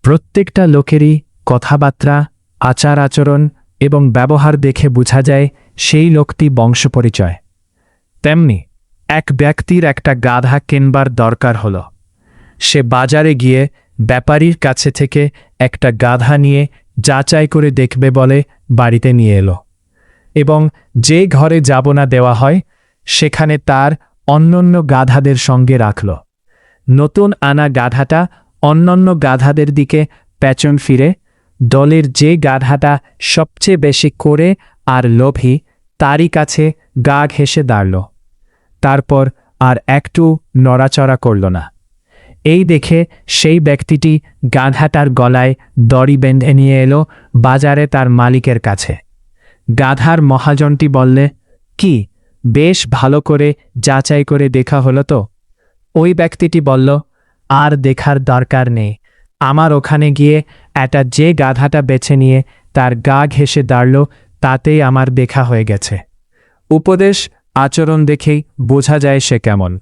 প্রত্যেকটা লোকেরই কথাবার্তা, আচার আচরণ এবং ব্যবহার দেখে বোঝা যায় সেই লোকটি বংশপরিচয়। তেমনি এক ব্যক্তির একটা গাধা কেনবার দরকার হল। সে বাজারে গিয়ে ব্যাপারীর কাছে থেকে একটা গাধা নিয়ে যাচাই করে দেখবে বলে বাড়িতে নিয়ে এলো, এবং যে ঘরে যাবনা দেওয়া হয় সেখানে তার অন্যান্য গাধাদের সঙ্গে রাখল। নতুন আনা গাধাটা অন্যান্য গাধাদের দিকে পেছন ফিরে দলের যে গাধাটা সবচেয়ে বেশি করে আর লোভী তারই কাছে গা ঘেঁষে দাঁড়াল। তারপর আর একটু নড়াচড়া করল না। এই দেখে সেই ব্যক্তিটি গাধাটার গলায় দড়ি বেঁধে নিয়ে এলো বাজারে তার মালিকের কাছে। গাধার মহাজনটি বললে, কি বেশ ভালো করে যাচাই করে দেখা হলো তো? ওই ব্যক্তিটি বলল, আর দেখার দরকার নেই, আমার ওখানে গিয়ে এটা যে গাধাটা বেছে নিয়ে তার গা ঘেঁষে দাঁড়ল তাতেই আমার দেখা হয়ে গেছে। উপদেশ আচরণ দেখেই বোঝা যায় সে কেমন।